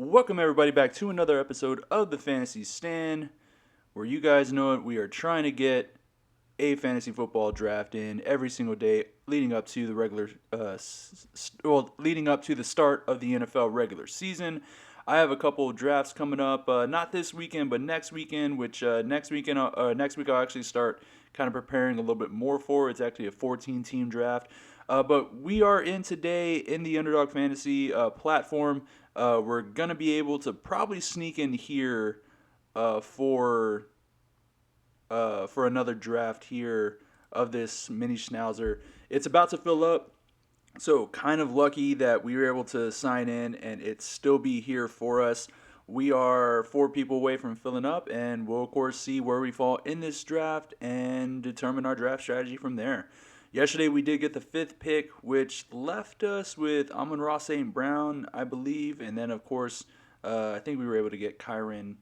Welcome everybody back to another episode of the Fantasy Stand, where you guys know it, we are trying to get a fantasy football draft in every single day leading up to the leading up to the start of the NFL regular season. I have a couple of drafts coming up, not this weekend, but next weekend. Which next week I'll actually start kind of preparing a little bit more for. It's actually a 14-team draft. But we are in today in the Underdog Fantasy platform. We're gonna be able to probably sneak in here for another draft here of this mini schnauzer. It's about to fill up, so kind of lucky that we were able to sign in and it still be here for us. We are 4 people away from filling up, and we'll of course see where we fall in this draft and determine our draft strategy from there. Yesterday we did get the 5th pick, which left us with Amon-Ra St. Brown, I believe, and then of course I think we were able to get Kyren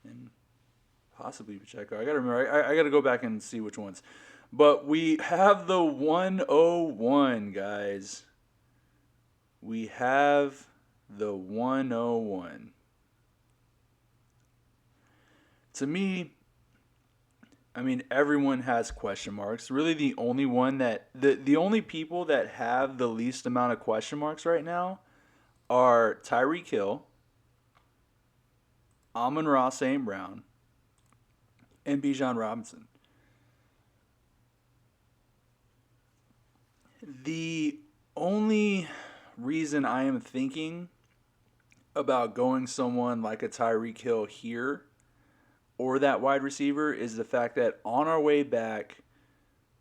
and possibly Pacheco. I gotta remember. I gotta go back and see which ones. But we have the 101, guys. We have the 101. To me, I mean, everyone has question marks. Really, the only people that have the least amount of question marks right now are Tyreek Hill, Amon-Ra St. Brown, and Bijan Robinson. The only reason I am thinking about going someone like a Tyreek Hill here or that wide receiver is the fact that on our way back,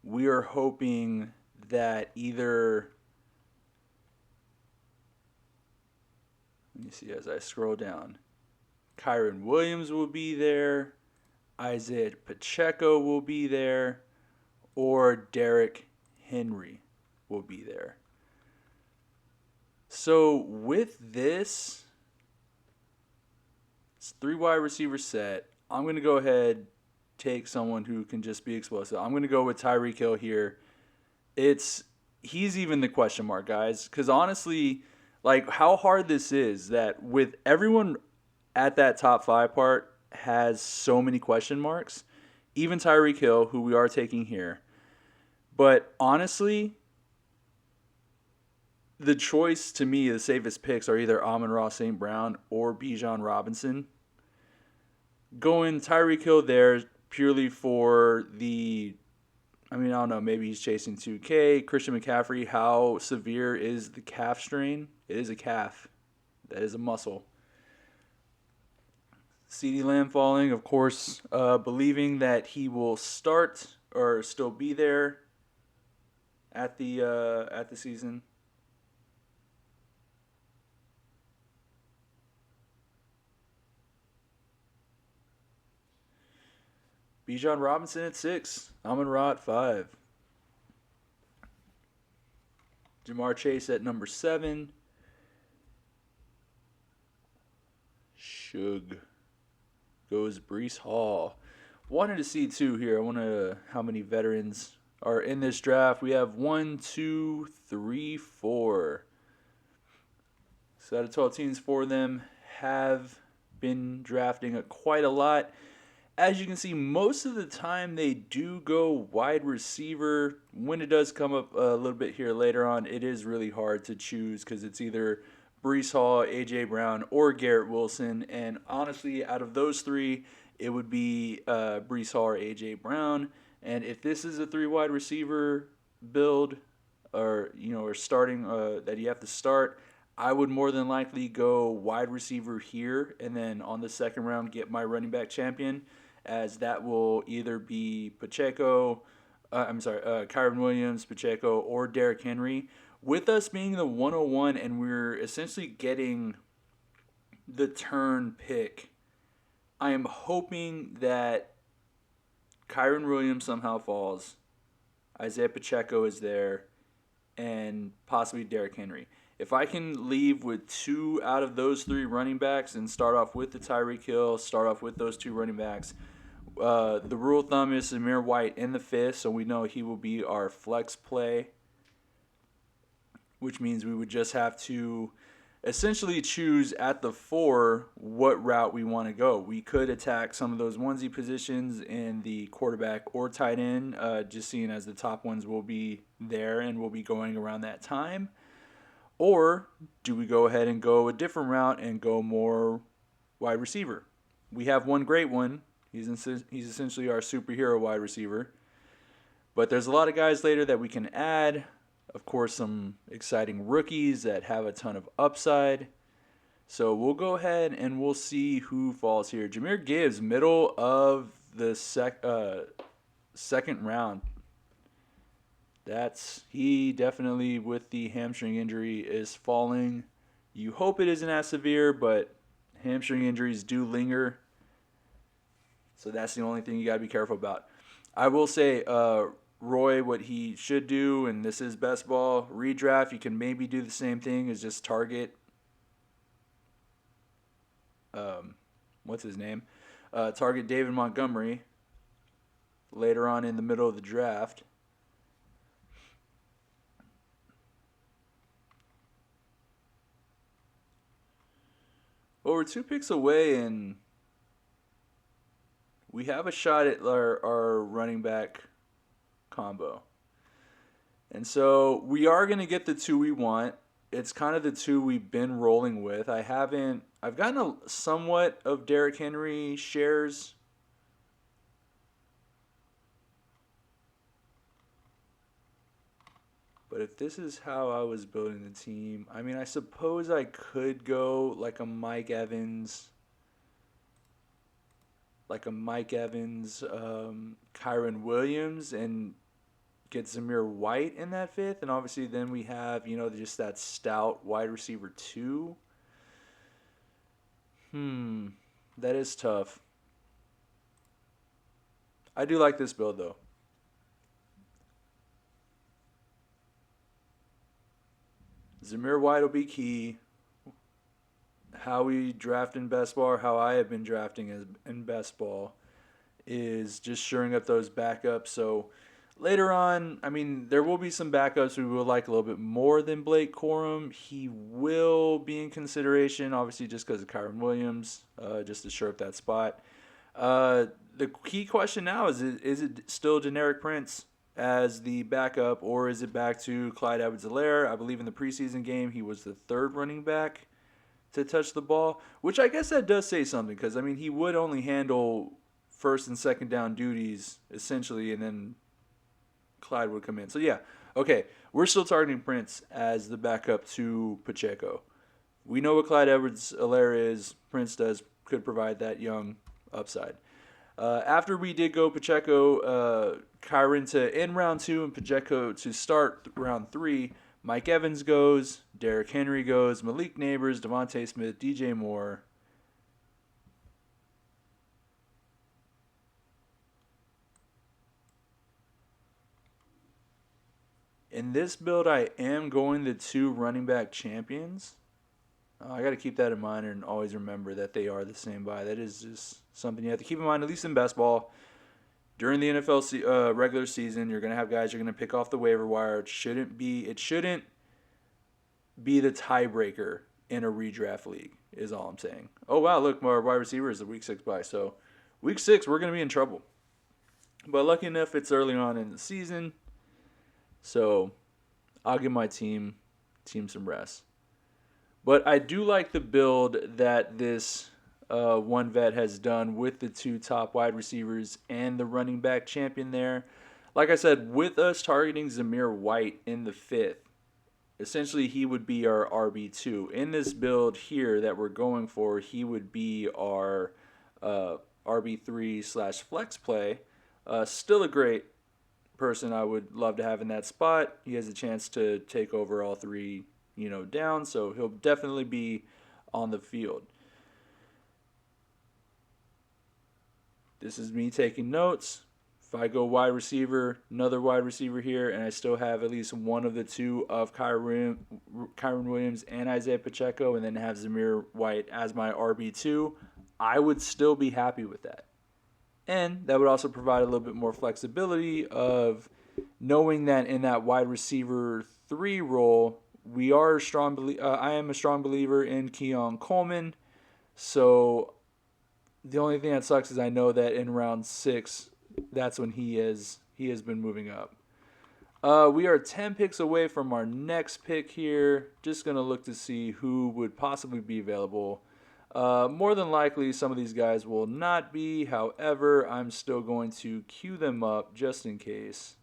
we are hoping that either, let me see as I scroll down, Kyren Williams will be there, Isaiah Pacheco will be there, or Derrick Henry will be there. So with this, it's 3 wide receiver set. I'm going to go ahead, take someone who can just be explosive. I'm going to go with Tyreek Hill here. He's even the question mark, guys, because honestly, like how hard this is, that with everyone at that top 5 part has so many question marks, even Tyreek Hill, who we are taking here. But honestly, the choice to me, the safest picks are either Amon-Ra St. Brown or Bijan Robinson. Going Tyreek Hill there purely for I don't know, maybe he's chasing 2K. Christian McCaffrey, how severe is the calf strain? It is a calf. That is a muscle. CeeDee Lamb falling, of course, believing that he will start or still be there at the season. Bijan Robinson at 6. Amon-Ra at 5. Jamar Chase at number 7. Shug goes Breece Hall. Wanted to see too here. How many veterans are in this draft. We have 1, 2, 3, 4. So out of 12 teams, 4 of them have been drafting quite a lot. As you can see, most of the time they do go wide receiver. When it does come up a little bit here later on, it is really hard to choose because it's either Breece Hall, A.J. Brown, or Garrett Wilson. And honestly, out of those 3, it would be Breece Hall or A.J. Brown. And if this is a 3 wide receiver build or starting that you have to start, I would more than likely go wide receiver here and then on the second round get my running back champion, as that will either be Kyren Williams, Pacheco, or Derrick Henry. With us being the 101 and we're essentially getting the turn pick, I am hoping that Kyren Williams somehow falls, Isaiah Pacheco is there, and possibly Derrick Henry. If I can leave with 2 out of those 3 running backs and start off with the Tyreek Hill, start off with those 2 running backs, the rule of thumb is Zamir White in the 5th, so we know he will be our flex play, which means we would just have to essentially choose at the 4 what route we want to go. We could attack some of those onesie positions in the quarterback or tight end, just seeing as the top ones will be there and will be going around that time. Or do we go ahead and go a different route and go more wide receiver? We have one great one. He's essentially our superhero wide receiver. But there's a lot of guys later that we can add. Of course, some exciting rookies that have a ton of upside. So we'll go ahead and we'll see who falls here. Jahmyr Gibbs, middle of the second round. He definitely, with the hamstring injury, is falling. You hope it isn't as severe, but hamstring injuries do linger. So that's the only thing you got to be careful about. I will say, Roy, what he should do, and this is best ball, redraft, you can maybe do the same thing as just target, what's his name? Target David Montgomery later on in the middle of the draft. Well, we're 2 picks away, and we have a shot at our running back combo. And so we are going to get the 2 we want. It's kind of the 2 we've been rolling with. I've gotten a somewhat of Derrick Henry shares. But if this is how I was building the team, I mean, I suppose I could go like a Mike Evans, Kyron Williams, and get Zamir White in that 5th. And obviously then we have, just that stout wide receiver 2. That is tough. I do like this build, though. Zamir White will be key. How we draft in best ball, or how I have been drafting in best ball, is just shoring up those backups. So later on, I mean, there will be some backups we will like a little bit more than Blake Corum. He will be in consideration, obviously, just because of Kyron Williams, just to shore up that spot. The key question now is it still Generic Prince as the backup, or is it back to Clyde Edwards-Helaire? I believe in the preseason game he was the 3rd running back to touch the ball, which I guess that does say something, because, I mean, he would only handle first and second down duties, essentially, and then Clyde would come in. So, yeah, okay, we're still targeting Prince as the backup to Pacheco. We know what Clyde Edwards-Helaire is. Prince could provide that young upside. After we did go Pacheco, Kyron to end round 2 and Pacheco to start round 3, Mike Evans goes, Derrick Henry goes, Malik Neighbors, Devontae Smith, DJ Moore. In this build, I am going the 2 running back champions. I got to keep that in mind and always remember that they are the same buy. That is just something you have to keep in mind, at least in best ball. During the NFL regular season, you're going to have guys you're going to pick off the waiver wire. It shouldn't be the tiebreaker in a redraft league, is all I'm saying. Oh, wow, look, my wide receiver is the week 6 buy. So week 6, we're going to be in trouble. But lucky enough, it's early on in the season. So I'll give my team some rest. But I do like the build that this one vet has done with the 2 top wide receivers and the running back champion there. Like I said, with us targeting Zamir White in the 5th, essentially he would be our RB2. In this build here that we're going for, he would be our RB3 / flex play. Still a great person I would love to have in that spot. He has a chance to take over all 3 down, so he'll definitely be on the field. This is me taking notes. If I go wide receiver, another wide receiver here, and I still have at least one of the 2 of Kyron Williams and Isaiah Pacheco, and then have Zamir White as my RB2, I would still be happy with that. And that would also provide a little bit more flexibility of knowing that in that wide receiver 3 role, we are strong. I am a strong believer in Keon Coleman. So the only thing that sucks is I know that in round 6, that's when he has been moving up. We are 10 picks away from our next pick here. Just going to look to see who would possibly be available. More than likely, some of these guys will not be. However, I'm still going to queue them up just in case.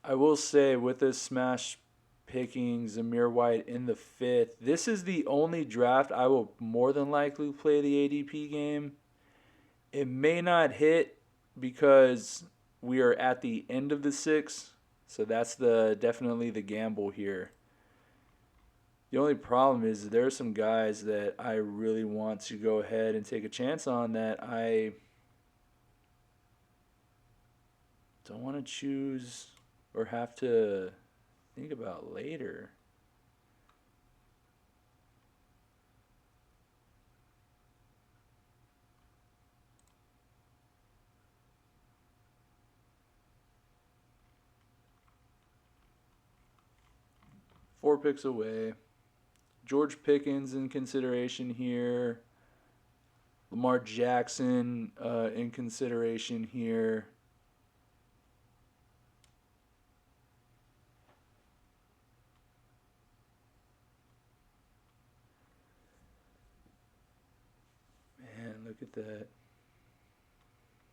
I will say with this smash picking Zamir White in the 5th, this is the only draft I will more than likely play the ADP game. It may not hit because we are at the end of the 6th, so that's definitely the gamble here. The only problem is there are some guys that I really want to go ahead and take a chance on that I don't want to choose or have to think about later. Four picks away. George Pickens in consideration here. Lamar Jackson in consideration here. Man, look at that.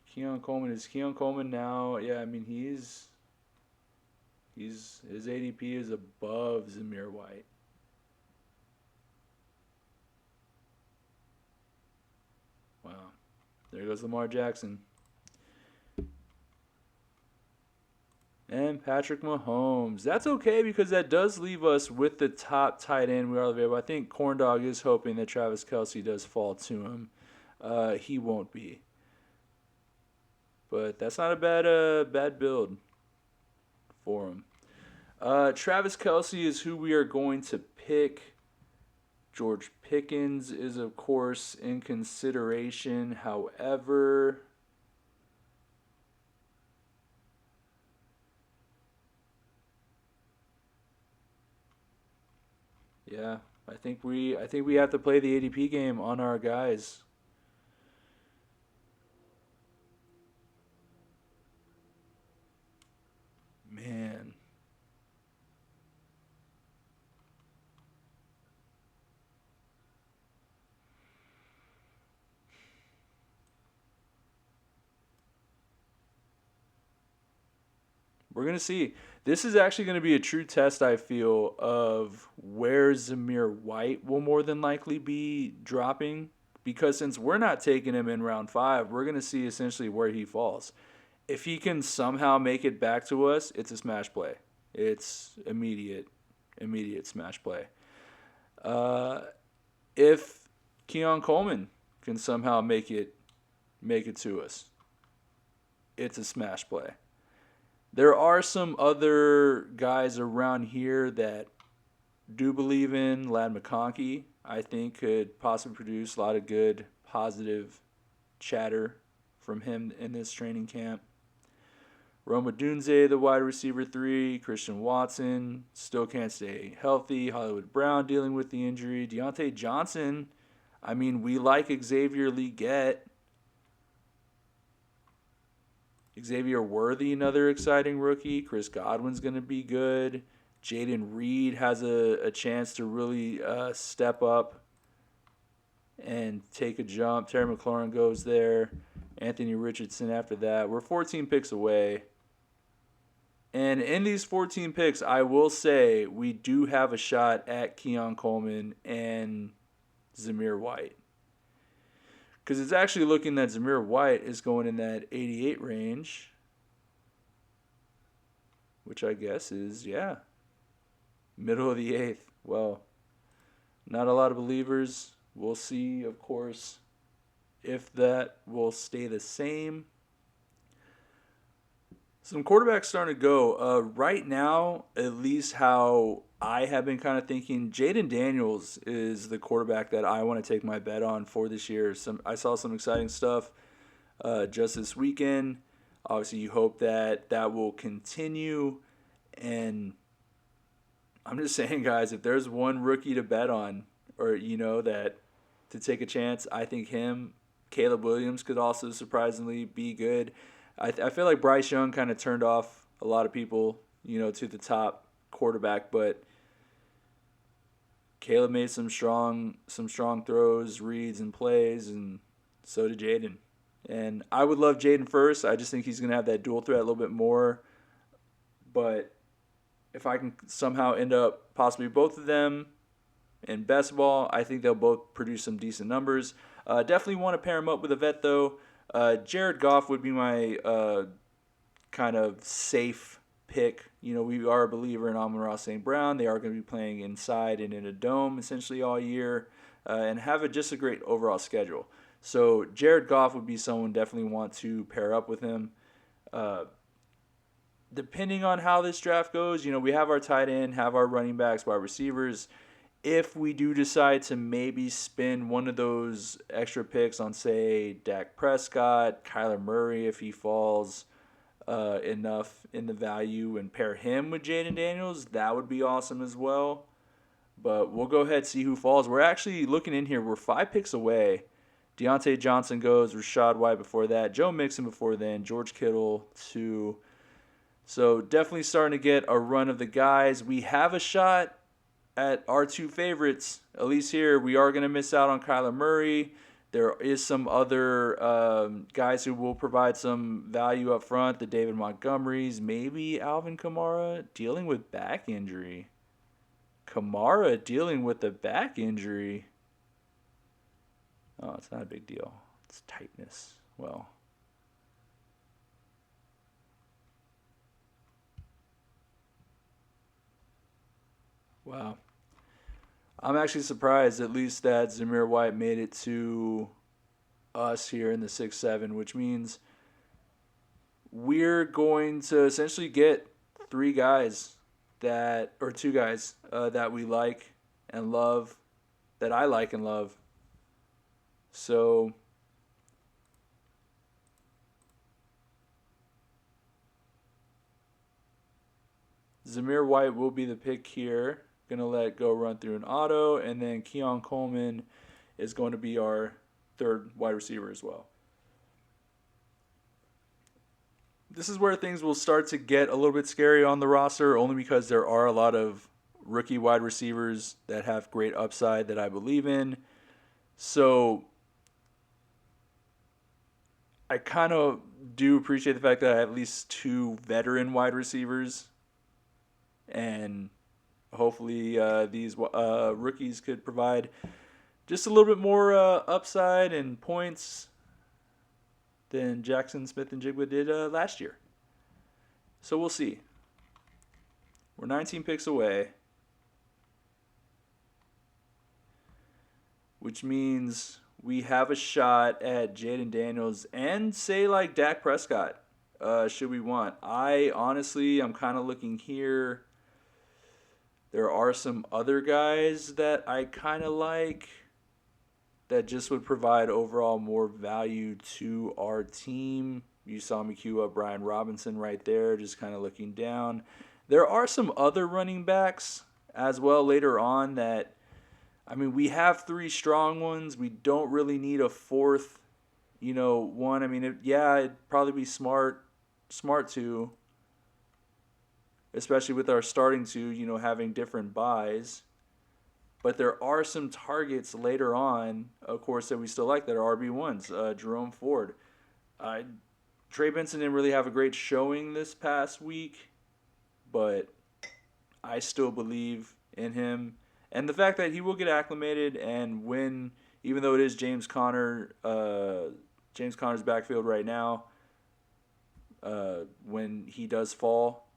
Keon Coleman is Keon Coleman now. Yeah, I mean he's his ADP is above Zamir White. Wow. There goes Lamar Jackson. And Patrick Mahomes. That's okay because that does leave us with the top tight end we are available. I think Corndog is hoping that Travis Kelce does fall to him. He won't be. But that's not a bad build for him. Travis Kelce is who we are going to pick. George Pickens is, of course, in consideration. However, yeah, I think we have to play the ADP game on our guys. Man, we're gonna see. This is actually going to be a true test, I feel, of where Zamir White will more than likely be dropping. Because since we're not taking him in round 5, we're going to see essentially where he falls. If he can somehow make it back to us, it's a smash play. It's immediate smash play. Uh, if Keon Coleman can somehow make it to us, it's a smash play. There are some other guys around here that do believe in. Lad McConkey, I think, could possibly produce a lot of good, positive chatter from him in this training camp. Roma Dunze, the wide receiver 3. Christian Watson still can't stay healthy. Hollywood Brown dealing with the injury. Deontay Johnson, I mean, we like Xavier Legette. Xavier Worthy, another exciting rookie. Chris Godwin's going to be good. Jaden Reed has a chance to really step up and take a jump. Terry McLaurin goes there. Anthony Richardson after that. We're 14 picks away. And in these 14 picks, I will say we do have a shot at Keon Coleman and Zamir White. Because it's actually looking that Zamir White is going in that 88 range, which I guess is, yeah, middle of the 8th. Well, not a lot of believers. We'll see, of course, if that will stay the same. Some quarterbacks starting to go. Right now, at least how I have been kind of thinking Jaden Daniels is the quarterback that I want to take my bet on for this year. I saw some exciting stuff just this weekend. Obviously, you hope that that will continue. And I'm just saying, guys, if there's one rookie to bet on, or that to take a chance, I think him. Caleb Williams could also surprisingly be good. I feel like Bryce Young kind of turned off a lot of people, to the top quarterback, but Caleb made some strong throws, reads, and plays, and so did Jaden. And I would love Jaden first. I just think he's gonna have that dual threat a little bit more. But if I can somehow end up possibly both of them in best ball, I think they'll both produce some decent numbers. Definitely want to pair him up with a vet though. Jared Goff would be my kind of safe pick. We are a believer in Amon-Ra St. Brown. They are going to be playing inside and in a dome essentially all year, and have just a great overall schedule. So Jared Goff would be someone definitely want to pair up with him. Depending on how this draft goes, we have our tight end, have our running backs, wide receivers. If we do decide to maybe spend one of those extra picks on, say, Dak Prescott, Kyler Murray, if he falls enough in the value, and pair him with Jaden Daniels, that would be awesome as well. But we'll go ahead and see who falls. We're actually looking in here. We're 5 picks away. Deontay Johnson goes, Rashad White before that, Joe Mixon before then, George Kittle 2. So definitely starting to get a run of the guys. We have a shot at our 2 favorites. At least here, we are going to miss out on Kyler Murray. There is some other guys who will provide some value up front. The David Montgomerys, maybe Alvin Kamara dealing with back injury. Kamara dealing with the back injury. Oh, it's not a big deal. It's tightness. Well, wow. I'm actually surprised at least that Zamir White made it to us here in the 6-7, which means we're going to essentially get 3 guys or 2 guys that we like and love, that I like and love. So Zamir White will be the pick here. Gonna let go run through an auto, and then Keon Coleman is going to be our 3rd wide receiver as well. This is where things will start to get a little bit scary on the roster, only because there are a lot of rookie wide receivers that have great upside that I believe in. So I kind of do appreciate the fact that I have at least 2 veteran wide receivers, and hopefully these rookies could provide just a little bit more upside and points than Jackson Smith-Njigba did last year. So we'll see. We're 19 picks away, which means we have a shot at Jaden Daniels and, say, like Dak Prescott, should we want. I'm kind of looking here. There are some other guys that I kind of like that just would provide overall more value to our team. You saw me queue up Brian Robinson right there, just kind of looking down. There are some other running backs as well later on that, we have 3 strong ones. We don't really need a 4th, one. It'd probably be smart to, especially with our starting 2, having different buys. But there are some targets later on, of course, that we still like that are RB1s. Jerome Ford. Trey Benson didn't really have a great showing this past week, but I still believe in him. And the fact that he will get acclimated and win, even though it is James Conner's backfield right now, when he does fall,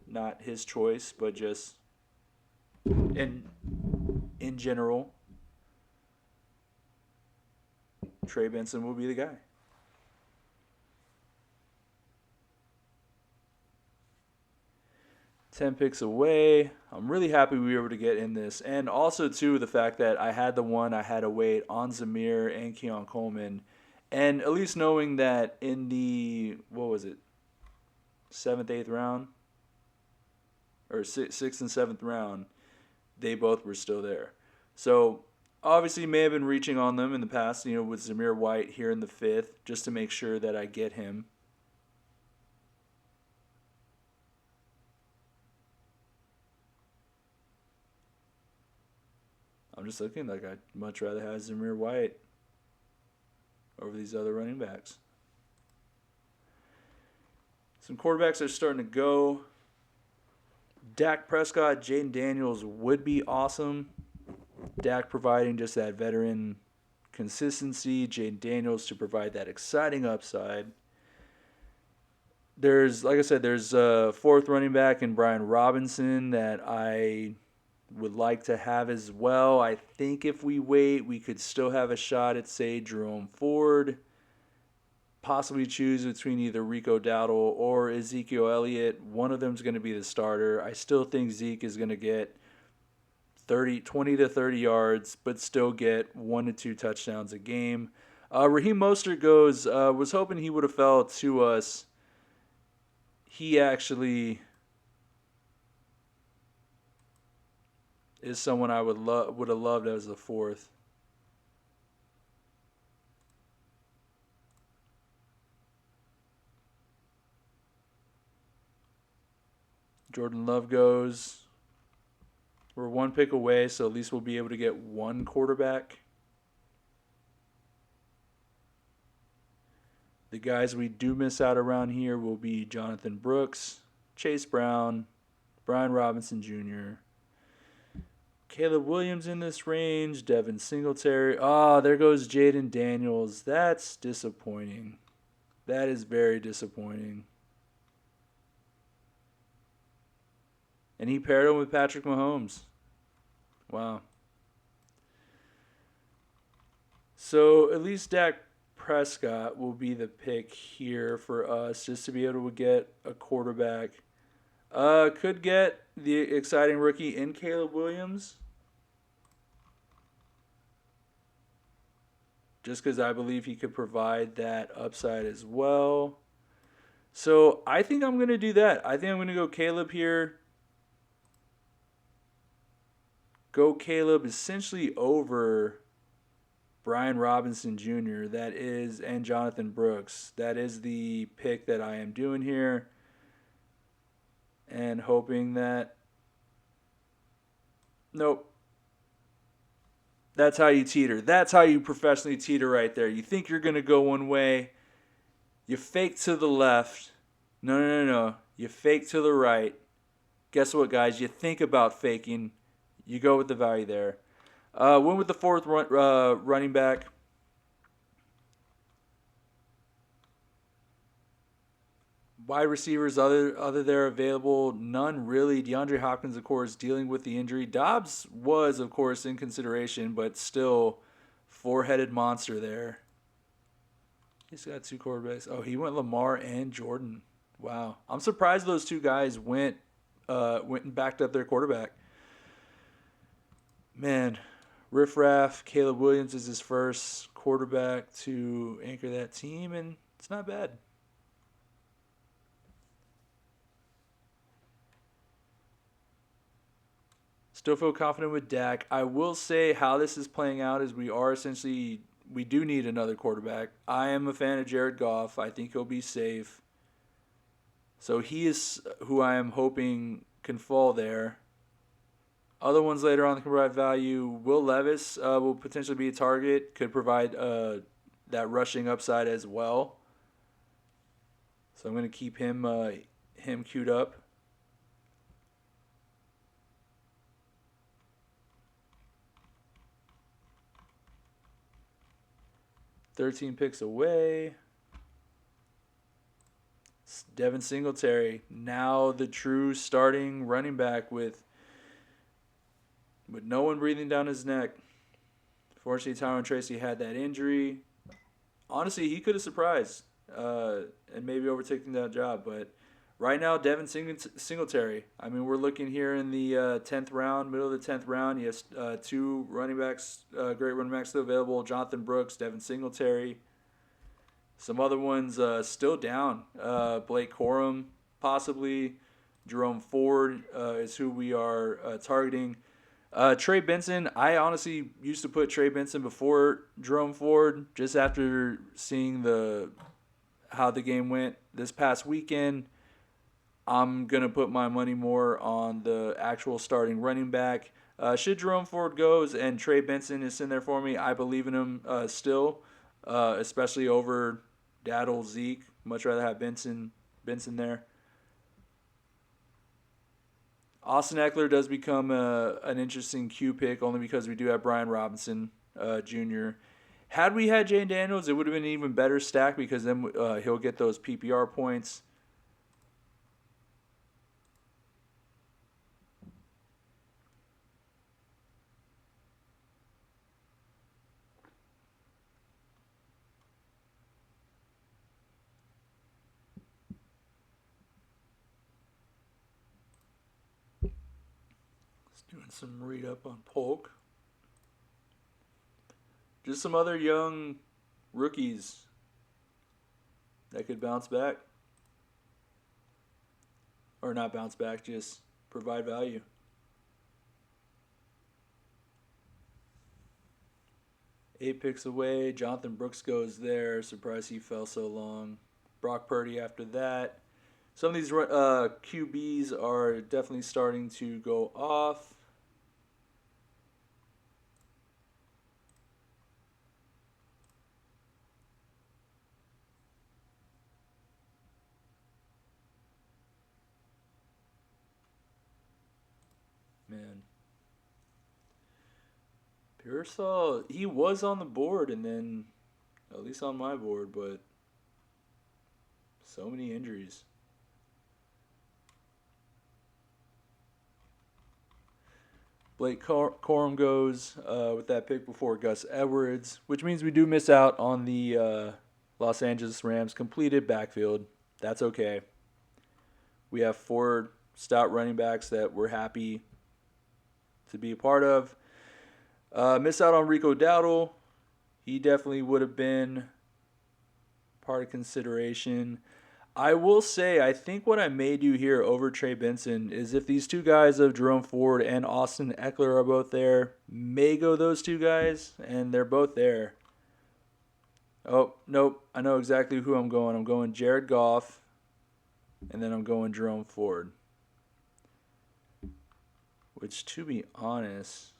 not his choice, but just in general, Trey Benson will be the guy. 10 picks away. I'm really happy we were able to get in this. And also, too, the fact that I had the one I had to wait on Zamir and Keon Coleman. And at least knowing that in the, what was it, 7th, 8th round? Or 6th and 7th round, they both were still there. So, obviously, may have been reaching on them in the past, with Zamir White here in the 5th, just to make sure that I get him. I'm just looking like I'd much rather have Zamir White over these other running backs. Some quarterbacks are starting to go. Dak Prescott, Jaden Daniels would be awesome. Dak providing just that veteran consistency. Jaden Daniels to provide that exciting upside. There's, like I said, there's a fourth running back in Brian Robinson that I would like to have as well. I think if we wait, we could still have a shot at, say, Jerome Ford. Possibly choose between either Rico Dowdle or Ezekiel Elliott. One of them is going to be the starter. I still think Zeke is going to get 20 to 30 yards, but still get 1 to 2 touchdowns a game. Raheem Mostert goes, was hoping he would have fell to us. He actually is someone I would have loved as the fourth. Jordan Love goes. We're 1 pick away, so at least we'll be able to get one quarterback. The guys we do miss out around here will be Jonathan Brooks, Chase Brown, Brian Robinson Jr., Caleb Williams in this range, Devin Singletary. There goes Jaden Daniels. That's disappointing. That is very disappointing. And he paired him with Patrick Mahomes. Wow. So at least Dak Prescott will be the pick here for us just to be able to get a quarterback. Could get the exciting rookie in Caleb Williams. Just because I believe he could provide that upside as well. So I think I'm going to do that. I think I'm going to go Caleb here. Go Caleb essentially over Brian Robinson Jr. And Jonathan Brooks. That is the pick that I am doing here. And hoping that... Nope. That's how you teeter. That's how you professionally teeter right there. You think you're going to go one way. You fake to the left. No. You fake to the right. Guess what, guys? You think about faking. You go with the value there. Went with the fourth running back. Wide receivers other there available, none really. DeAndre Hopkins, of course, dealing with the injury. Dobbs was, of course, in consideration, but still four-headed monster there. He's got 2 quarterbacks. Oh, he went Lamar and Jordan. Wow. I'm surprised those 2 guys went and backed up their quarterback. Man, riffraff. Caleb Williams is his first quarterback to anchor that team, and it's not bad. Still feel confident with Dak. I will say how this is playing out is we do need another quarterback. I am a fan of Jared Goff. I think he'll be safe. So he is who I am hoping can fall there. Other ones later on that can provide value. Will Levis will potentially be a target. Could provide that rushing upside as well. So I'm going to keep him queued up. "13 picks away. Devin Singletary, now the true starting running back with no one breathing down his neck. Fortunately, Tyron Tracy had that injury. Honestly, he could have surprised and maybe overtaken that job, but Right now, Singletary. I mean, we're looking here in the 10th round, middle of the 10th round. He has two running backs, great running backs still available: Jonathan Brooks, Devin Singletary. Some other ones still down. Blake Corum, possibly. Jerome Ford is who we are targeting. Trey Benson, I honestly used to put Trey Benson before Jerome Ford, just after seeing how the game went this past weekend. I'm going to put my money more on the actual starting running back. Should Jerome Ford goes and Trey Benson is in there for me, I believe in him still, especially over Daddle, Zeke. Much rather have Benson there. Austin Eckler does become an interesting Q pick only because we do have Brian Robinson Jr. Had we had Jane Daniels, it would have been an even better stack because then he'll get those PPR points. Doing some read up on Polk. Just some other young rookies that could bounce back. Or not bounce back, just provide value. Eight picks away. Jonathan Brooks goes there. Surprised he fell so long. Brock Purdy after that. Some of these QBs are definitely starting to go off. Man. Pearsall, he was on the board and then, at least on my board, but so many injuries. Blake Corum goes with that pick before Gus Edwards, which means we do miss out on the Los Angeles Rams completed backfield. That's okay. We have 4 stout running backs that we're happy to be a part of. Miss out on Rico Dowdle. He definitely would have been part of consideration. I will say, I think what I may do here over Trey Benson is if these two guys of Jerome Ford and Austin Eckler are both there, may go those two guys, and they're both there. Oh, nope. I know exactly who I'm going. I'm going Jared Goff, and then I'm going Jerome Ford. Which, to be honest,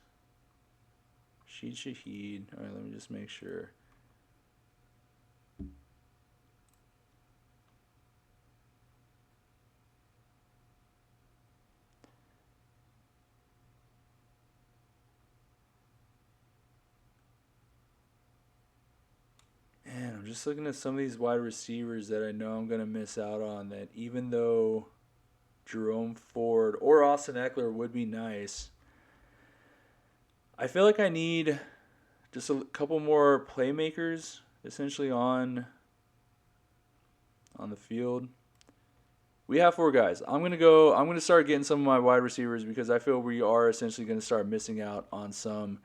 Shaheed. All right, let me just make sure. Man, I'm just looking at some of these wide receivers that I know I'm going to miss out on, that even though Jerome Ford or Austin Eckler would be nice, I feel like I need just a couple more playmakers essentially on the field. We have 4 guys. I'm going to start getting some of my wide receivers because I feel we are essentially going to start missing out on some.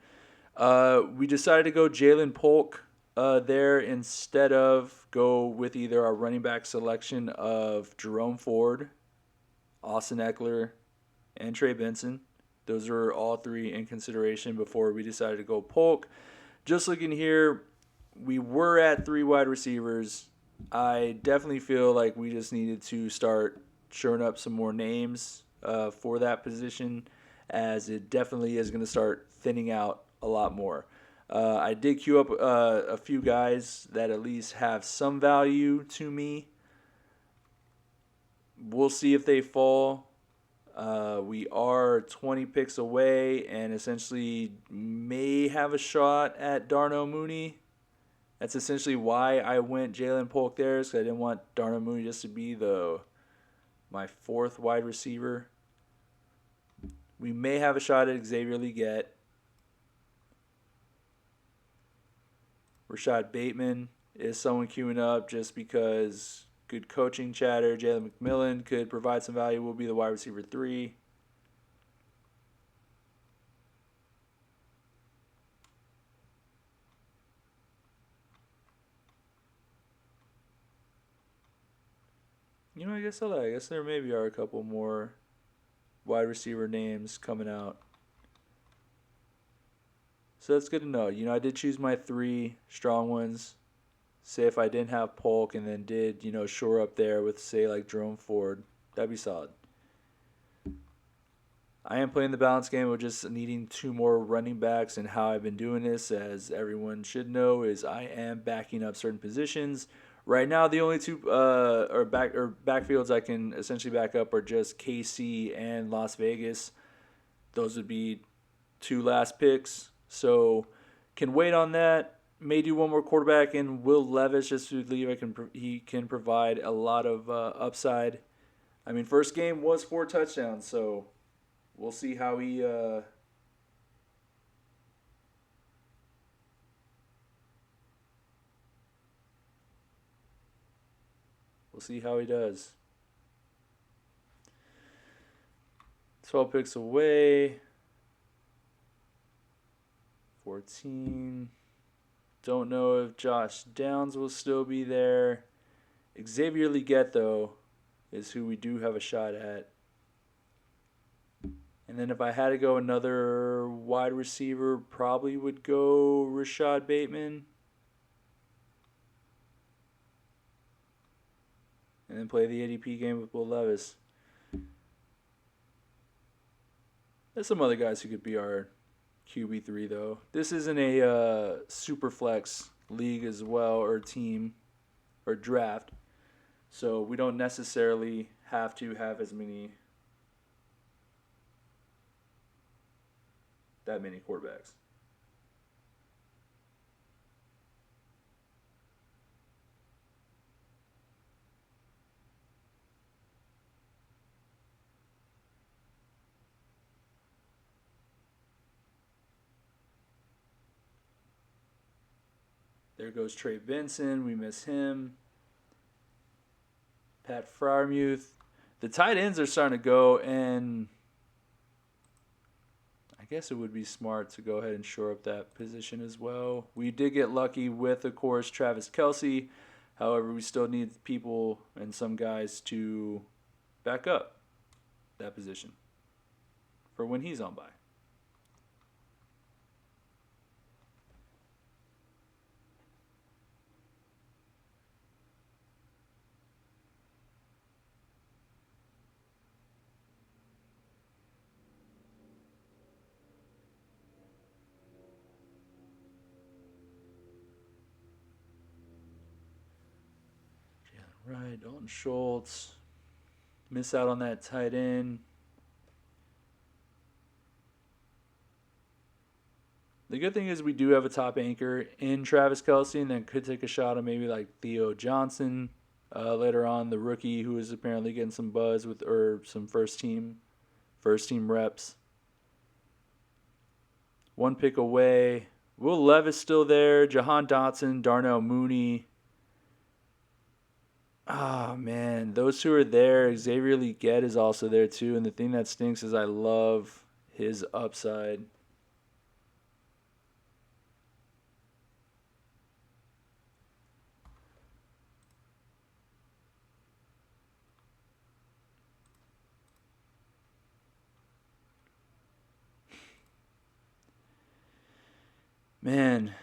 We decided to go Jalen Polk there instead of go with either our running back selection of Jerome Ford, Austin Eckler, and Trey Benson. Those are all 3 in consideration before we decided to go Polk. Just looking here, we were at 3 wide receivers. I definitely feel like we just needed to start showing up some more names for that position, as it definitely is going to start thinning out a lot more. I did queue up a few guys that at least have some value to me. We'll see if they fall. We are 20 picks away and essentially may have a shot at Darnell Mooney. That's essentially why I went Jalen Polk there, because I didn't want Darnell Mooney just to be my 4th wide receiver. We may have a shot at Xavier Legette. Rashad Bateman is someone queuing up just because Good coaching chatter. Jalen McMillan could provide some value. Will be the wide receiver 3. I guess there maybe are a couple more wide receiver names coming out. So that's good to know. I did choose my 3 strong ones. Say if I didn't have Polk and then did, shore up there with, say, like Jerome Ford, that'd be solid. I am playing the balance game of just needing 2 more running backs, and how I've been doing this, as everyone should know, is I am backing up certain positions. Right now, the only 2 backfields I can essentially back up are just KC and Las Vegas. Those would be 2 last picks, so can wait on that. May do 1 more quarterback in Will Levis, just to believe he can provide a lot of upside. I mean, first game was 4 touchdowns, so we'll see how he does. 12 picks away. 14. Don't know if Josh Downs will still be there. Xavier Legette, though, is who we do have a shot at. And then if I had to go another wide receiver, probably would go Rashad Bateman. And then play the ADP game with Will Levis. There's some other guys who could be our QB3, though. This isn't a super flex league as well, or team, or draft. So we don't necessarily have to have that many quarterbacks. There goes Trey Benson. We miss him. Pat Freiermuth. The tight ends are starting to go, and I guess it would be smart to go ahead and shore up that position as well. We did get lucky with, of course, Travis Kelce. However, we still need people and some guys to back up that position for when he's on bye. Right, Dalton Schultz. Miss out on that tight end. The good thing is we do have a top anchor in Travis Kelce, and then could take a shot on maybe like Theo Johnson later on, the rookie who is apparently getting some buzz or some first team reps. 1 pick away. Will Levis still there. Jahan Dotson, Darnell Mooney. Oh, man. Those 2 are there. Xavier Legette is also there, too. And the thing that stinks is I love his upside. Man,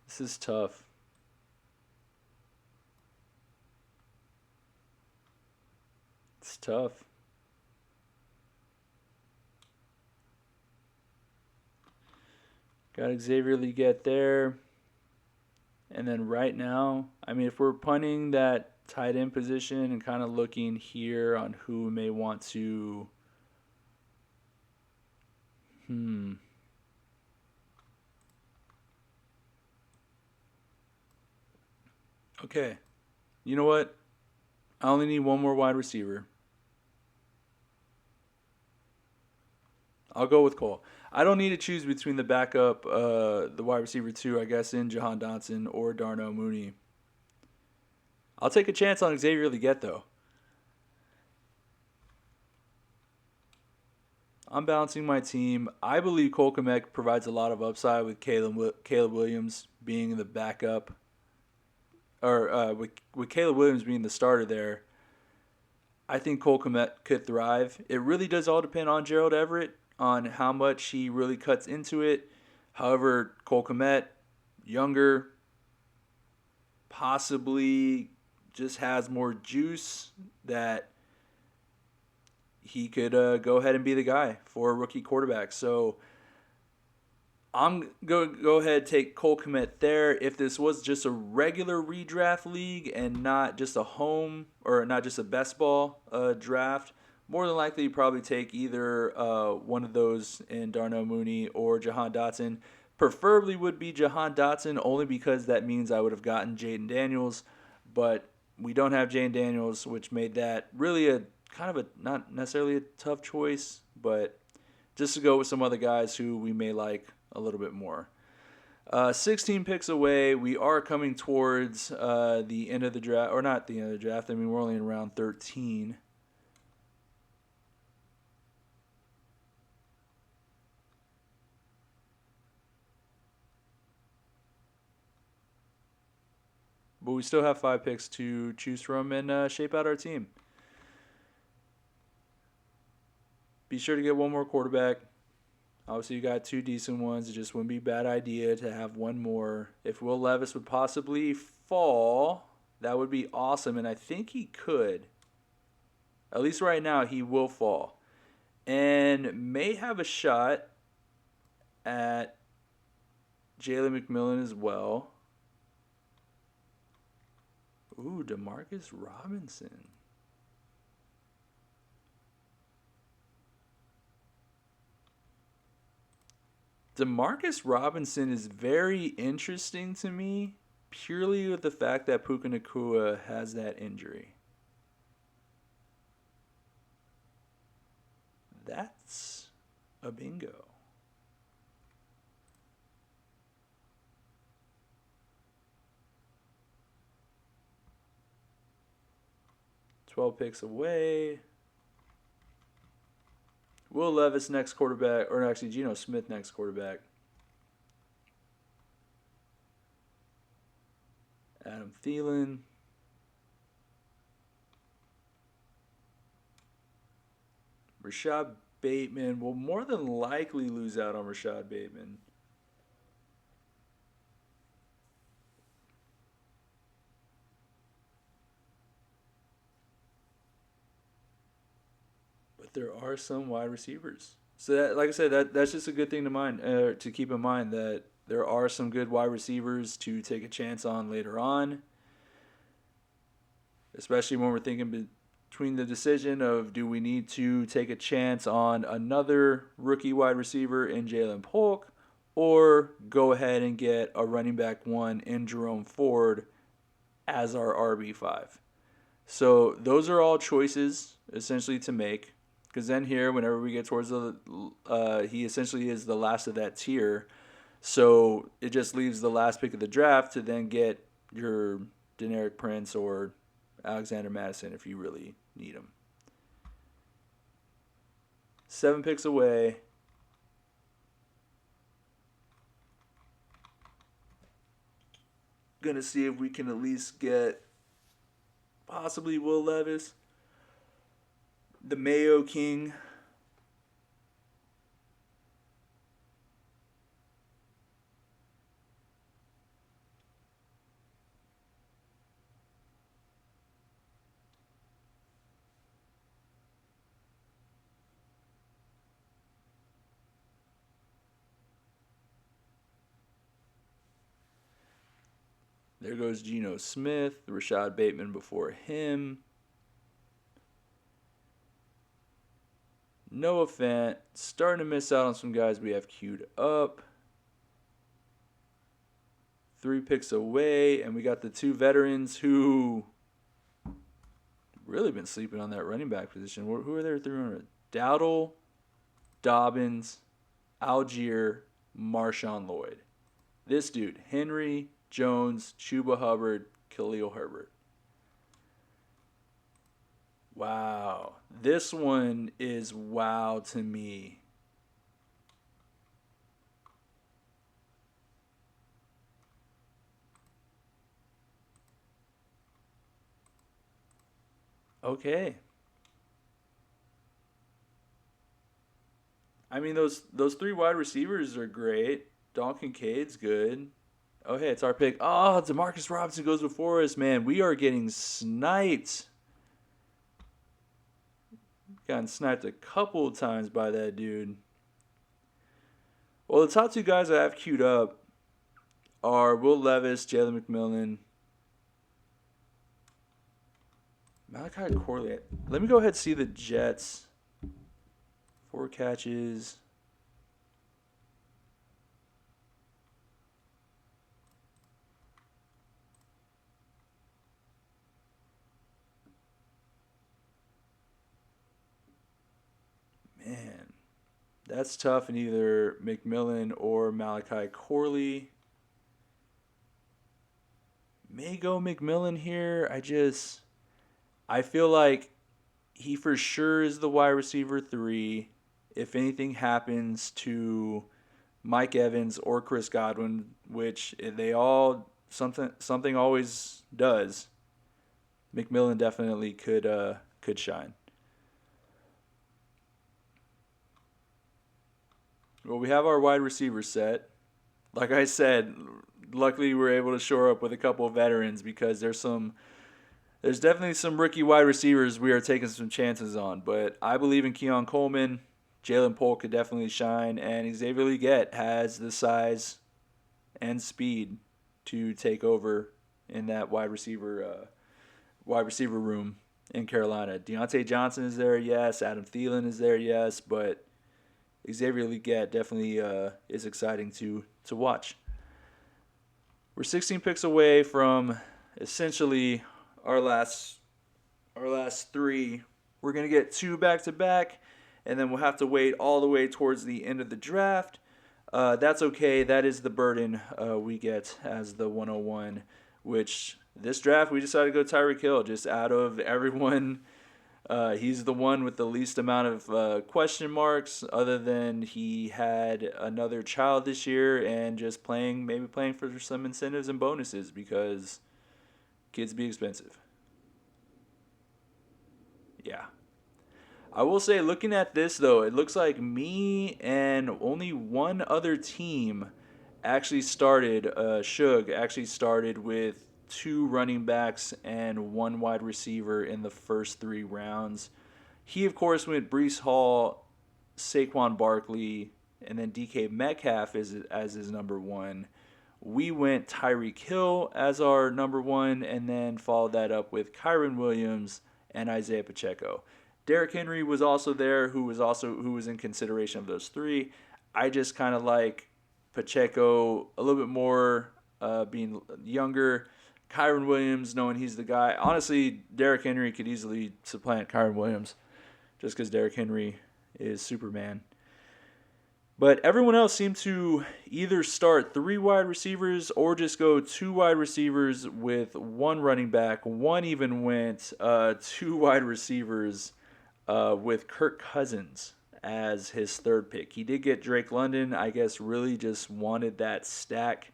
this is tough. It's tough. Got Xavier Legette there. And then right now, I mean, if we're punting that tight end position and kind of looking here on who we may want to. Okay. You know what? I only need 1 more wide receiver. I'll go with Cole. I don't need to choose between the backup, the wide receiver 2, I guess, in Jahan Dotson or Darnell Mooney. I'll take a chance on Xavier Legette, though. I'm balancing my team. I believe Cole Kmet provides a lot of upside with Caleb Williams being the backup, or with Caleb Williams being the starter there. I think Cole Kmet could thrive. It really does all depend on Gerald Everett, on how much he really cuts into it. However, Cole Kmet, younger, possibly just has more juice that he could go ahead and be the guy for a rookie quarterback. So I'm going to go ahead and take Cole Kmet there. If this was just a regular redraft league and not just a home or not just a best ball draft, more than likely you'd probably take either one of those in Darnell Mooney or Jahan Dotson. Preferably would be Jahan Dotson only because that means I would have gotten Jaden Daniels, but we don't have Jaden Daniels, which made that really a kind of a not necessarily a tough choice, but just to go with some other guys who we may like a little bit more. 16 picks away. We are coming towards the end of the draft, or not the end of the draft. I mean, we're only in round 13. But we still have 5 picks to choose from and shape out our team. Be sure to get one more quarterback. Obviously, you got 2 decent ones. It just wouldn't be a bad idea to have one more. If Will Levis would possibly fall, that would be awesome, and I think he could. At least right now, he will fall. And may have a shot at Jalen McMillan as well. Ooh, Demarcus Robinson. Demarcus Robinson is very interesting to me purely with the fact that Puka Nacua has that injury. That's a bingo. $12 picks away. Will Levis next quarterback, or actually Geno Smith next quarterback. Adam Thielen. Rashad Bateman will more than likely lose out on Rashad Bateman. But there are some wide receivers. So that, like I said, that's just a good thing to keep in mind that there are some good wide receivers to take a chance on later on, especially when we're thinking between the decision of do we need to take a chance on another rookie wide receiver in Jalen Polk or go ahead and get a running back 1 in Jerome Ford as our RB5. So those are all choices essentially to make. Because then here, whenever we get towards he essentially is the last of that tier. So it just leaves the last pick of the draft to then get your Deneric Prince or Alexander Madison if you really need him. 7 picks away. Gonna see if we can at least get possibly Will Levis. The Mayo King. There goes Geno Smith, Rashad Bateman before him. Noah Fant, starting to miss out on some guys we have queued up. 3 picks away, and we got the 2 veterans who really been sleeping on that running back position. Who are there 300? Dowdle, Dobbins, Algier, Marshawn Lloyd. This dude, Henry, Jones, Chuba Hubbard, Khalil Herbert. Wow. This one is wow to me. Okay. I mean those three wide receivers are great. Dalton Kincaid's good. Oh hey, it's our pick. Oh, Demarcus Robinson goes before us, man. We are getting sniped. Gotten sniped a couple of times by that dude. Well, the top two guys I have queued up are Will Levis, Jalen McMillan, Malachi Corley. Let me go ahead and see the Jets. 4 catches. Man, that's tough in either McMillan or Malachi Corley. May go McMillan here. I feel like he for sure is the wide receiver 3. If anything happens to Mike Evans or Chris Godwin, which they all something always does, McMillan definitely could shine. Well, we have our wide receiver set. Like I said, luckily we were able to shore up with a couple of veterans because there's definitely some rookie wide receivers we are taking some chances on. But I believe in Keon Coleman. Jalen Polk could definitely shine, and Xavier Leggett has the size and speed to take over in that wide receiver room in Carolina. Deontay Johnson is there, yes. Adam Thielen is there, yes. But Xavier Leggett definitely is exciting to watch. We're 16 picks away from essentially our last our last three. We're gonna get two back to back, and then we'll have to wait all the way towards the end of the draft. That's okay. That is the burden we get as the 101. Which this draft we decided to go Tyreek Hill. Just out of everyone, he's the one with the least amount of question marks, other than he had another child this year and just maybe playing for some incentives and bonuses because kids be expensive. Yeah. I will say, looking at this though, it looks like me and only one other team actually started. Shug actually started with two running backs and one wide receiver in the first 3 rounds. He, of course, went Brees Hall, Saquon Barkley, and then DK Metcalf as his number one. We went Tyreek Hill as our number one, and then followed that up with Kyron Williams and Isaiah Pacheco. Derrick Henry was also there, who was in consideration of those three. I just kind of like Pacheco a little bit more, being younger. Kyron Williams, knowing he's the guy. Honestly, Derrick Henry could easily supplant Kyron Williams just because Derrick Henry is Superman. But everyone else seemed to either start 3 wide receivers or just go 2 wide receivers with one running back. One even went 2 wide receivers with Kirk Cousins as his third pick. He did get Drake London. I guess really just wanted that stack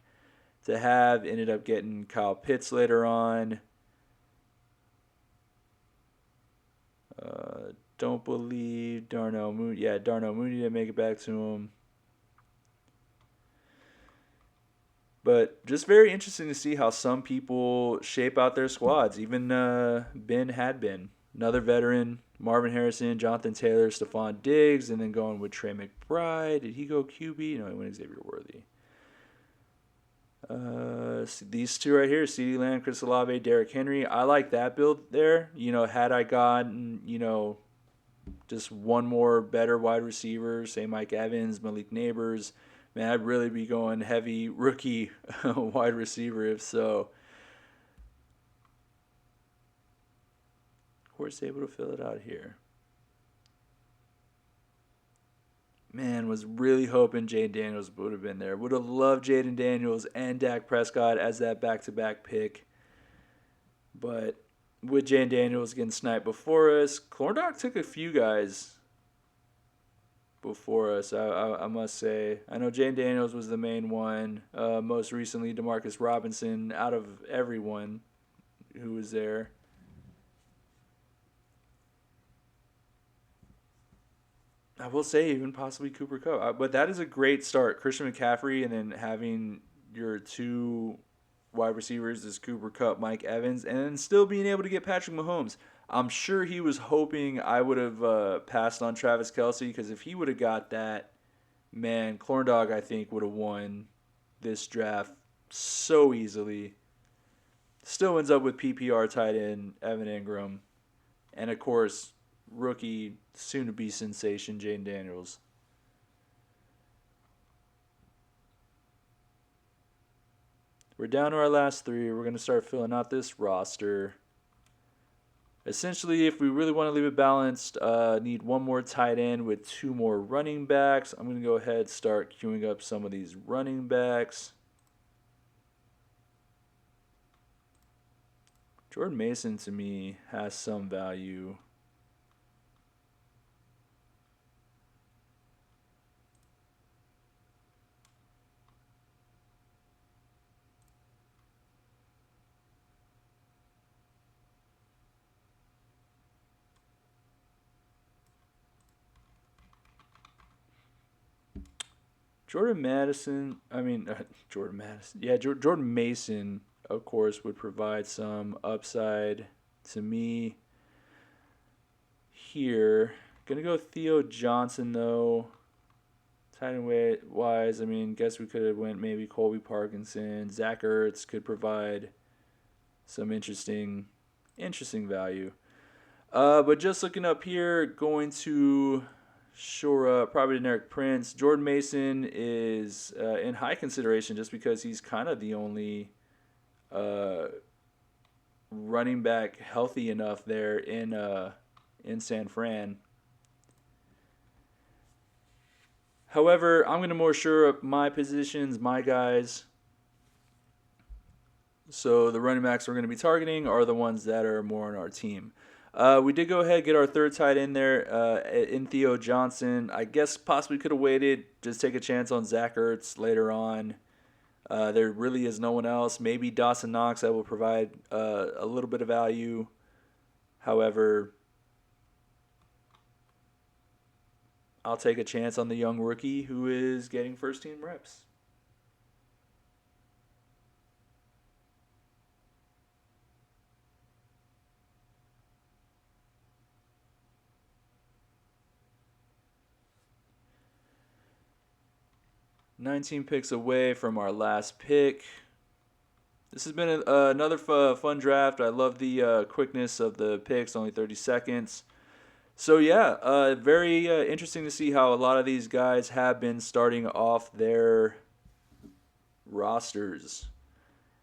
to have. Ended up getting Kyle Pitts later on. Don't believe Darnell Mooney. Yeah, Darnell Mooney didn't make it back to him. But just very interesting to see how some people shape out their squads. Even Ben had been. Another veteran, Marvin Harrison, Jonathan Taylor, Stephon Diggs, and then going with Trey McBride. Did he go QB? No, he went Xavier Worthy. These two right here, CeeDee Lamb, Chris Olave, Derrick Henry. I like that build there. Had I gotten, just one more better wide receiver, say Mike Evans, Malik Neighbors, man, I'd really be going heavy rookie wide receiver if so. Of course, able to fill it out here. Man, was really hoping Jaden Daniels would have been there. Would have loved Jaden Daniels and Dak Prescott as that back-to-back pick. But with Jane Daniels getting sniped before us. Corndog took a few guys before us, I must say. I know Jane Daniels was the main one. Most recently, Demarcus Robinson out of everyone who was there. I will say even possibly Cooper Kupp. But that is a great start. Christian McCaffrey and then having your two wide receivers is Cooper Kupp, Mike Evans, and then still being able to get Patrick Mahomes. I'm sure he was hoping I would have passed on Travis Kelce because if he would have got that, man, Corndog I think would have won this draft so easily. Still ends up with PPR tight end Evan Ingram, and of course rookie soon to be sensation Jane Daniels. We're down to our last three. We're going to start filling out this roster. Essentially, if we really want to leave it balanced, need one more tight end with two more running backs. I'm going to go ahead and start queuing up some of these running backs. Jordan Mason, to me, has some value. Jordan Madison, I mean, Jordan Madison. Yeah, Jordan Mason, of course, would provide some upside to me here. Gonna go Theo Johnson, though. Tight end wise, I mean, guess we could have went maybe Colby Parkinson. Zach Ertz could provide some interesting value. But just looking up here, going to shore up probably Derek Prince. Jordan Mason is in high consideration just because he's kind of the only running back healthy enough there in San Fran. However, I'm going to more shore up my positions, my guys. So the running backs we're going to be targeting are the ones that are more on our team. We did go ahead and get our third tight end there in Theo Johnson. I guess possibly could have waited, just take a chance on Zach Ertz later on. There really is no one else. Maybe Dawson Knox that will provide a little bit of value. However, I'll take a chance on the young rookie who is getting first team reps. "19 picks away from our last pick. This has been another fun draft. I love the quickness of the picks, only 30 seconds. So, yeah, very interesting to see how a lot of these guys have been starting off their rosters.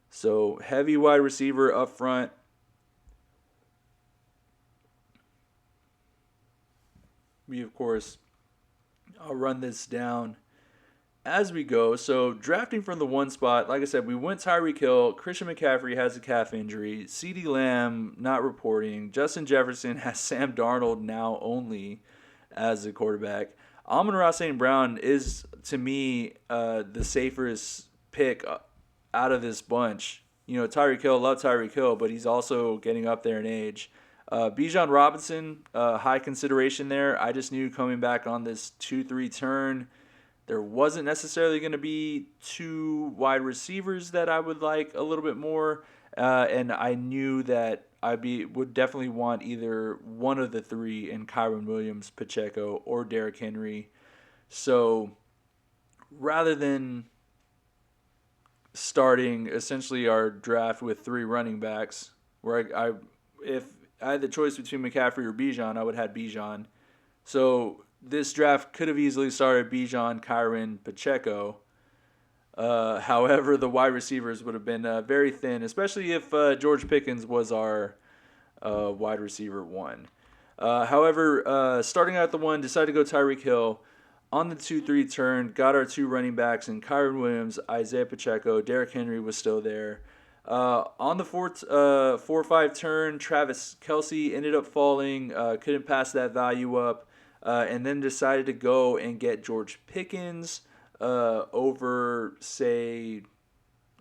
So, heavy wide receiver up front. We, of course, I'll run this down as we go. So drafting from the one spot, like I said, we went Tyreek Hill. Christian McCaffrey has a calf injury. CeeDee Lamb not reporting. Justin Jefferson has Sam Darnold now only as the quarterback. Amon-Ra St. Brown is, to me, the safest pick out of this bunch. You know, Tyreek Hill, love Tyreek Hill, but he's also getting up there in age. Bijan Robinson, high consideration there. I just knew coming back on this 2-3 turn, there wasn't necessarily going to be two wide receivers that I would like a little bit more, and I knew that would definitely want either one of the three in Kyren Williams, Pacheco, or Derrick Henry. So rather than starting essentially our draft with three running backs, where if I had the choice between McCaffrey or Bijan, I would have had Bijan. So this draft could have easily started Bijan, Kyren, Pacheco. However, the wide receivers would have been very thin, especially if George Pickens was our wide receiver one. However, starting out the one, decided to go Tyreek Hill. On the 2-3 turn, got our two running backs in Kyren Williams, Isaiah Pacheco. Derrick Henry was still there. On the 4-5 turn, Travis Kelsey ended up falling, couldn't pass that value up, and then decided to go and get George Pickens over, say,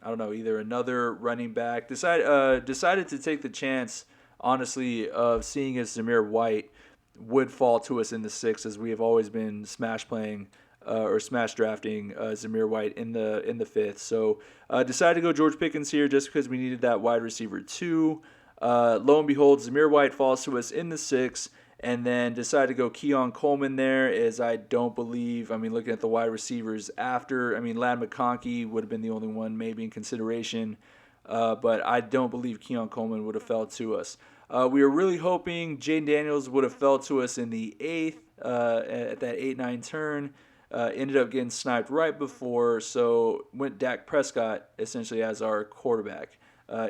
I don't know, either another running back. Decided to take the chance, honestly, of seeing if Zamir White would fall to us in the sixth, as we have always been smash playing or smash drafting Zamir White in the fifth. So decided to go George Pickens here just because we needed that wide receiver too. Lo and behold, Zamir White falls to us in the sixth, and then decided to go Keon Coleman there, as I don't believe, I mean, looking at the wide receivers after, I mean, Lad McConkey would have been the only one maybe in consideration, but I don't believe Keon Coleman would have fell to us. We were really hoping Jaden Daniels would have fell to us in the eighth at that 8-9 turn. Ended up getting sniped right before, so went Dak Prescott essentially as our quarterback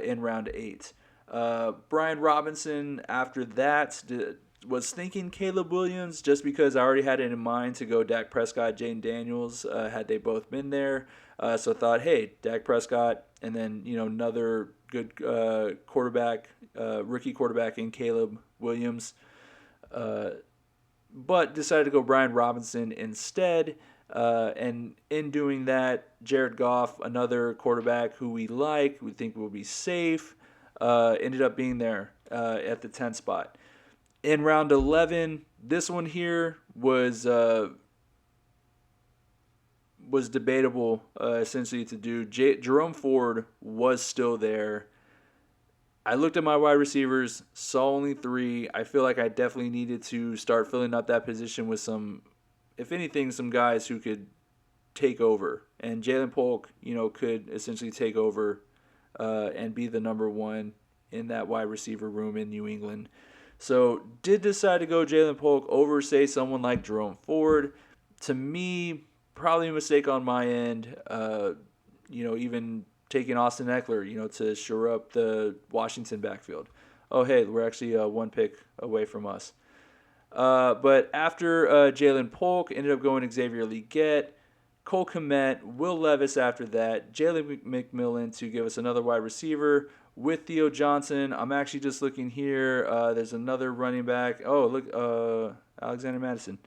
in round 8. Brian Robinson after that was thinking Caleb Williams just because I already had it in mind to go Dak Prescott, Jaden Daniels had they both been there. So thought, hey, Dak Prescott, and then another good quarterback, rookie quarterback in Caleb Williams. But decided to go Brian Robinson instead. And in doing that, Jared Goff, another quarterback who we think will be safe, ended up being there at the 10th spot. In round 11, this one here was debatable essentially to do. Jerome Ford was still there. I looked at my wide receivers, saw only 3. I feel like I definitely needed to start filling up that position with some, if anything, some guys who could take over. And Jalen Polk, could essentially take over and be the number 1 in that wide receiver room in New England. So did decide to go Jalen Polk over, say, someone like Jerome Ford. To me, probably a mistake on my end. Even taking Austin Eckler, to shore up the Washington backfield. Oh, hey, we're actually 1 pick away from us. But after Jalen Polk, ended up going Xavier Legette, Cole Kmet, Will Levis after that, Jalen McMillan to give us another wide receiver with Theo Johnson. I'm actually just looking here. There's another running back. Oh, look, Alexander Madison.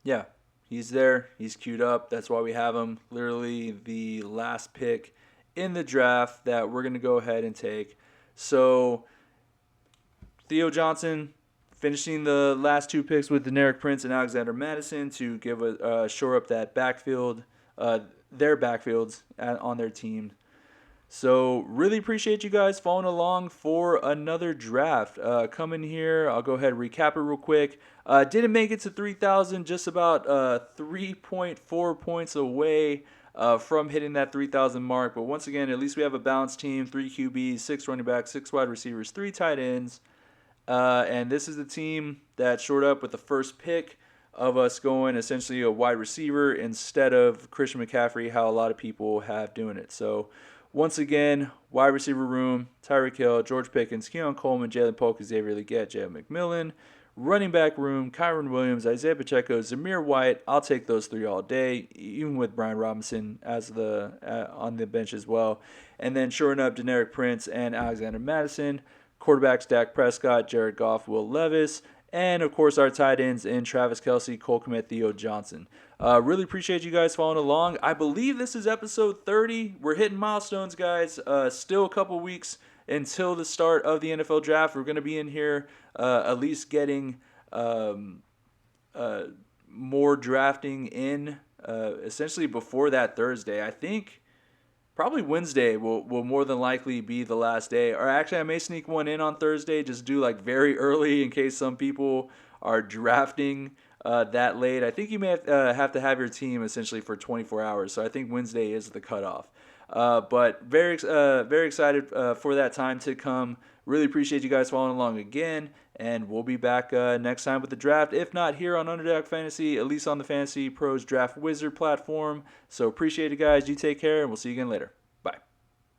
Yeah, he's there. He's queued up. That's why we have him. Literally the last pick in the draft that we're going to go ahead and take. So Theo Johnson finishing the last 2 picks with Deneric Prince and Alexander Madison to give shore up that backfield, their backfields on their team. So really appreciate you guys following along for another draft. Coming here, I'll go ahead and recap it real quick. Didn't make it to 3,000, just about 3.4 points away from hitting that 3,000 mark. But once again, at least we have a balanced team, 3 QBs, 6 running backs, 6 wide receivers, 3 tight ends. And this is the team that shored up with the first pick of us going essentially a wide receiver instead of Christian McCaffrey, how a lot of people have doing it. So once again, wide receiver room, Tyreek Hill, George Pickens, Keon Coleman, Jalen Polk, Xavier Legette, Jalen McMillan. Running back room, Kyron Williams, Isaiah Pacheco, Zamir White. I'll take those 3 all day, even with Brian Robinson as on the bench as well. And then shoring up Deneric Prince and Alexander Madison. Quarterbacks Dak Prescott, Jared Goff, Will Levis. And, of course, our tight ends in Travis Kelsey, Cole Kmet, Theo Johnson. Really appreciate you guys following along. I believe this is episode 30. We're hitting milestones, guys. Still a couple weeks until the start of the NFL draft. We're going to be in here at least getting more drafting in essentially before that Thursday. I think probably Wednesday will more than likely be the last day. Or actually, I may sneak one in on Thursday, just do like very early in case some people are drafting that late. I think you may have to have your team essentially for 24 hours. So I think Wednesday is the cutoff. But very excited for that time to come. Really appreciate you guys following along again. And we'll be back next time with the draft. If not here on Underdog Fantasy, at least on the Fantasy Pros Draft Wizard platform. So appreciate it, guys. You take care, and we'll see you again later.